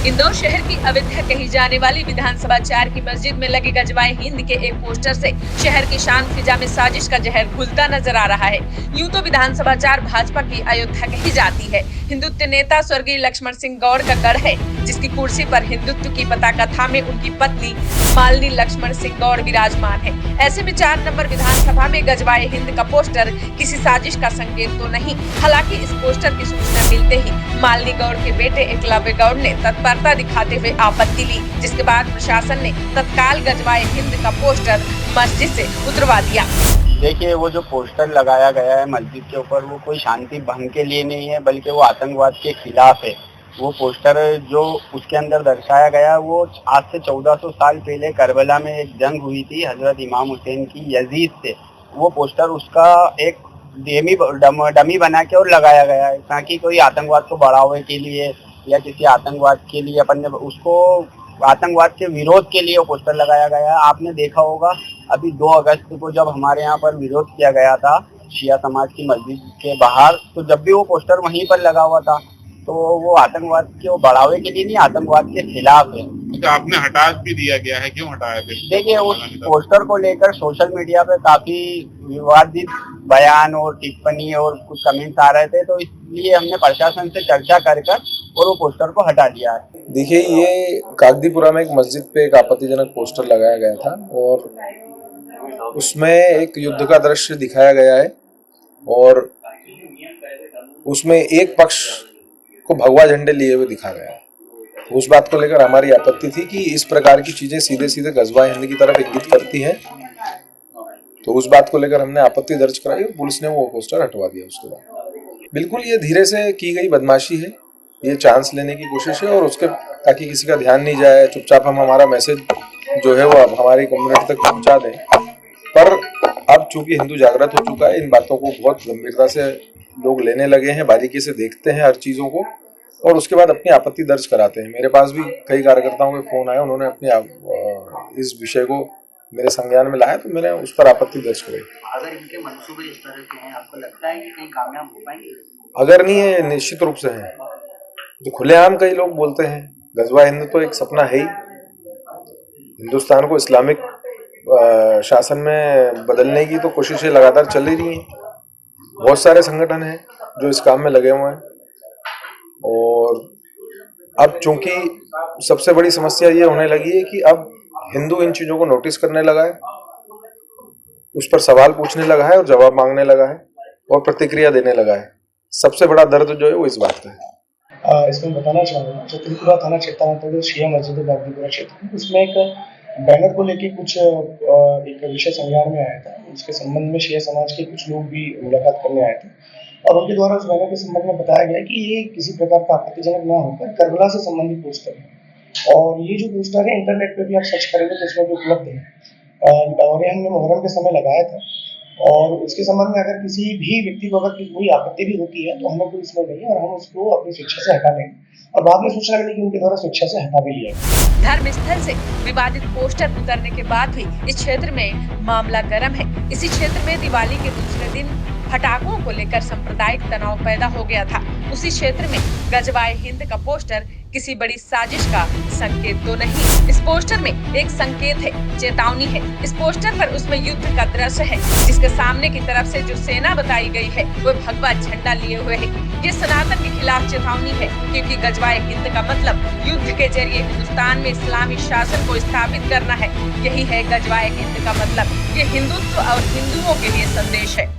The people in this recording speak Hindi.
इंदौर शहर की अविद्या कही जाने वाली विधानसभा 4 की मस्जिद में लगे गजवाए हिंद के एक पोस्टर से शहर की शांत फिजा में साजिश का जहर घुलता नजर आ रहा है। यूं तो विधानसभा 4 भाजपा की अयोध्या कही जाती है। हिंदुत्व नेता स्वर्गीय लक्ष्मण सिंह गौड़ का गढ़ है, जिसकी कुर्सी पर हिंदुत्व की पताका थामे उनकी पत्नी मालिनी लक्ष्मण सिंह गौड़ विराजमान है। ऐसे में 4 नंबर विधानसभा में गजवाए हिंद का पोस्टर किसी साजिश का संकेत तो नहीं। हालांकि इस पोस्टर की सूचना मिलते ही मालिनी गौड़ के बेटे एकलव्य गौड़ ने तत्परता दिखाते हुए आपत्ति ली, जिसके बाद प्रशासन ने तत्काल गजवाए हिंद का पोस्टर मस्जिद से उतरवा दिया। देखिए, वो जो पोस्टर लगाया गया है मस्जिद के ऊपर, वो कोई शांति भंग के लिए नहीं है, बल्कि वो आतंकवाद के खिलाफ है। वो पोस्टर जो उसके अंदर दर्शाया गया, वो आज से 1400 साल पहले करबला में एक जंग हुई थी हजरत इमाम हुसैन की यजीद से। वो पोस्टर उसका एक डमी बना के और लगाया गया है, ताकि कोई आतंकवाद को बढ़ावे के लिए या किसी आतंकवाद के लिए अपन ने उसको आतंकवाद के विरोध के लिए वो पोस्टर लगाया गया है। आपने देखा होगा अभी 2 अगस्त को जब हमारे यहाँ पर विरोध किया गया था शिया समाज की मस्जिद के बाहर, तो जब भी वो पोस्टर वहीं पर लगा हुआ था, तो वो आतंकवाद के वो बढ़ावे के लिए नहीं, आतंकवाद के खिलाफ है। तो आपने हटा भी दिया गया है, क्यों हटाया? देखिए, उस पोस्टर को लेकर सोशल मीडिया पे काफी विवादित बयान और टिप्पणी और कुछ कमेंट्स आ रहे थे, तो इसलिए हमने प्रशासन से चर्चा कर और वो पोस्टर को हटा दिया है। देखिए, ये कागदीपुरा में एक मस्जिद पे एक आपत्तिजनक पोस्टर लगाया गया था और उसमें एक युद्ध का दृश्य दिखाया गया है और उसमें एक पक्ष को भगवा झंडे लिए हुए दिखा गया है। उस बात को लेकर हमारी आपत्ति थी कि इस प्रकार की चीजें सीधे सीधे गजवाए हिंद की तरफ इंगित करती हैं, तो उस बात को लेकर हमने आपत्ति दर्ज कराई और पुलिस ने वो पोस्टर हटवा दिया। उसके बाद बिल्कुल ये धीरे से की गई बदमाशी है, ये चांस लेने की कोशिश है और उसके ताकि किसी का ध्यान नहीं जाए, चुपचाप हम हमारा मैसेज जो है वो अब हमारी कम्युनिटी तक पहुंचा दें। पर अब चूंकि हिंदू जागृत हो चुका है, इन बातों को बहुत गंभीरता से लोग लेने लगे हैं, बारीकी से देखते हैं हर चीजों को और उसके बाद अपनी आपत्ति दर्ज कराते हैं। मेरे पास भी कई कार्यकर्ताओं के फोन आए, उन्होंने अपनी इस विषय को मेरे संज्ञान में लाया, तो मैंने उस पर आपत्ति दर्ज करी। अगर इनके मंसूबे इस तरह के हैं, आपको लगता है कि कहीं कामयाब हो पाएंगे? अगर नहीं है, निश्चित रूप से है। जो खुलेआम कई लोग बोलते हैं, गजवा हिंद तो एक सपना है ही। हिंदुस्तान को इस्लामिक शासन में बदलने की तो कोशिशें लगातार चल ही रही हैं। बहुत सारे संगठन हैं जो इस काम में लगे हुए हैं और अब चूंकि सबसे बड़ी समस्या ये होने लगी है कि अब हिंदू इन चीजों को नोटिस करने लगा है, उस पर सवाल पूछने लगा है और जवाब मांगने लगा है और प्रतिक्रिया देने लगा है। सबसे बड़ा दर्द जो है वो इस बात का है। इसमें बताना चाहूँगा, जो त्रिपुरा थाना क्षेत्र अंतर्गत शिया मस्जिद कागदीपुरा क्षेत्र, उसमें एक बैनर को लेके कुछ एक विषय संज्ञान में आया था। उसके संबंध में शिया समाज के कुछ लोग भी मुलाकात करने आए थे और उनके द्वारा उस बैनर के संबंध में बताया गया कि ये किसी प्रकार का आपत्तिजनक न होकर करबला से संबंधित पोस्टर है और ये जो पोस्टर है इंटरनेट पे भी आप सर्च करेंगे तो इसमें भी उपलब्ध है और ये हमने मुहर्रम के समय लगाया था और उसके संबंध में अगर किसी भी व्यक्ति को अगर कोई आपत्ति भी होती है तो हमें कोई इसमें नहीं है और हम उसको अपनी स्वेच्छा से हटा लेंगे और बाद में सूचना मिली कि उनके द्वारा स्वेच्छा से हटा भी लिया। धर्म स्थल से विवादित पोस्टर उतरने के बाद भी इस क्षेत्र में मामला गर्म है। इसी क्षेत्र में दिवाली के दूसरे दिन पटाखों को लेकर सांप्रदायिक तनाव पैदा हो गया था। उसी क्षेत्र में गजवाए हिंद का पोस्टर किसी बड़ी साजिश का संकेत तो नहीं। इस पोस्टर में एक संकेत है, चेतावनी है। इस पोस्टर पर उसमें युद्ध का दृश्य है, जिसके सामने की तरफ से जो सेना बताई गई है वो भगवा झंडा लिए हुए है। ये सनातन के खिलाफ चेतावनी है, क्योंकि गजवाए हिंद का मतलब युद्ध के जरिए हिंदुस्तान में इस्लामी शासन को स्थापित करना है। यही है गजवाए हिंद का मतलब। ये हिंदुत्व और हिंदुओं के लिए संदेश है।